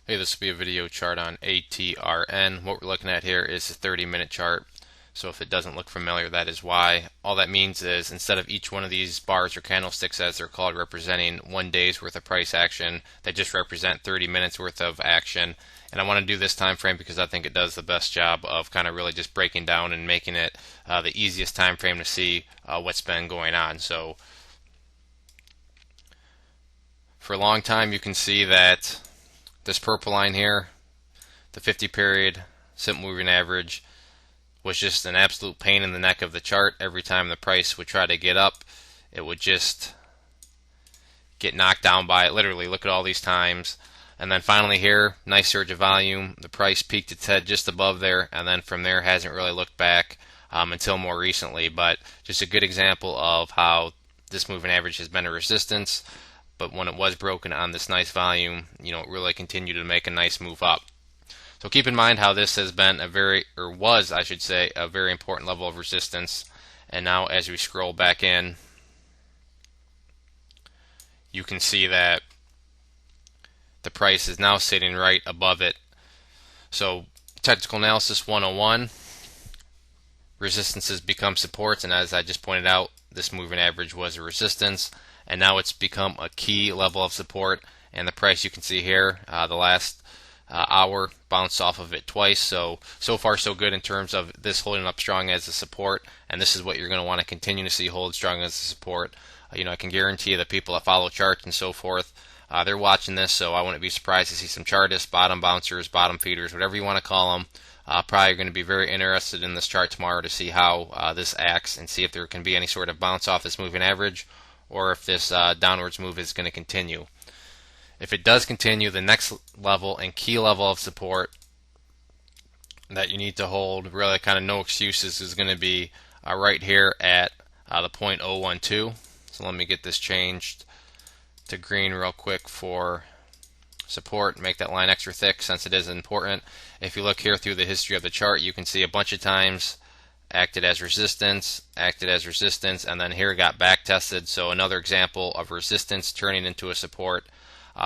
Hey, this will be a video chart on ATRN. What we're looking at here is a 30-minute chart. So if it doesn't look familiar, that is why. All that means is instead of each one of these bars or candlesticks, as they're called, representing 1 day's worth of price action, they just represent 30 minutes worth of action. And I want to do this time frame because I think it does the best job of kind of really just breaking down and making it the easiest time frame to see what's been going on. So for a long time, you can see that this purple line here, the 50 period simple moving average, was just an absolute pain in the neck of the chart. Every time the price would try to get up, it would just get knocked down by it. Literally, look at all these times. And then finally here, nice surge of volume. The price peaked its head just above there, and then from there hasn't really looked back until more recently. But just a good example of how this moving average has been a resistance, but when it was broken on this nice volume, it really continued to make a nice move up. So keep in mind how this has been was, I should say, a very important level of resistance. And now as we scroll back in, you can see that the price is now sitting right above it. So technical analysis 101, resistances become supports, and as I just pointed out, this moving average was a resistance, and now it's become a key level of support. And the price, you can see here, the last hour bounced off of it twice. So far so good in terms of this holding up strong as a support, and this is what you're going to want to continue to see hold strong as a support. I can guarantee you the people that follow charts and so forth, they're watching this, so I wouldn't be surprised to see some chartists, bottom bouncers, bottom feeders, whatever you want to call them. Probably going to be very interested in this chart tomorrow to see how this acts and see if there can be any sort of bounce off this moving average, or if this downwards move is going to continue. If it does continue, the next level and key level of support that you need to hold, really kind of no excuses, is going to be right here at the 0.012. So let me get this changed to green real quick for support, make that line extra thick since it is important. If you look here through the history of the chart, you can see a bunch of times acted as resistance, and then here got back tested. So another example of resistance turning into a support.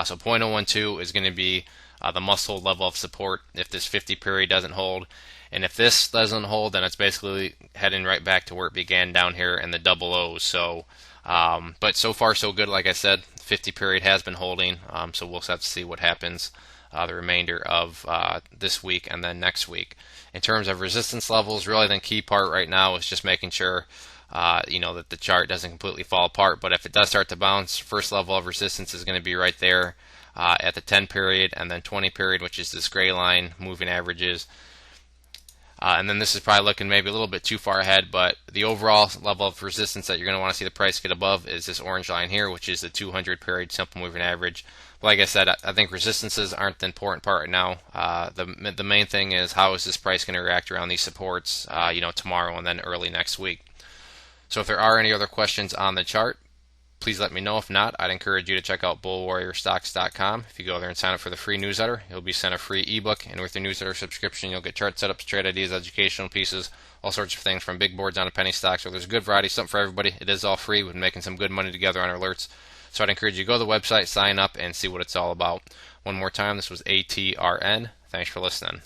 So 0.012 is going to be the must-hold level of support if this 50 period doesn't hold. And if this doesn't hold, then it's basically heading right back to where it began down here in the double O's. So, but so far so good. Like I said, 50 period has been holding. So we'll have to see what happens the remainder of this week and then next week. In terms of resistance levels, really the key part right now is just making sure that the chart doesn't completely fall apart. But if it does start to bounce, first level of resistance is going to be right there at the 10 period and then 20 period, which is this gray line, moving averages. And then this is probably looking maybe a little bit too far ahead, but the overall level of resistance that you're going to want to see the price get above is this orange line here, which is the 200 period simple moving average. But like I said, I think resistances aren't the important part right now. The main thing is how is this price going to react around these supports, tomorrow and then early next week. So if there are any other questions on the chart, please let me know. If not, I'd encourage you to check out bullwarriorstocks.com. If you go there and sign up for the free newsletter, you'll be sent a free ebook, and with your newsletter subscription, you'll get chart setups, trade ideas, educational pieces, all sorts of things from big boards down to penny stocks. So there's a good variety, something for everybody. It is all free. We've been making some good money together on our alerts. So I'd encourage you to go to the website, sign up, and see what it's all about. One more time, this was ATRN. Thanks for listening.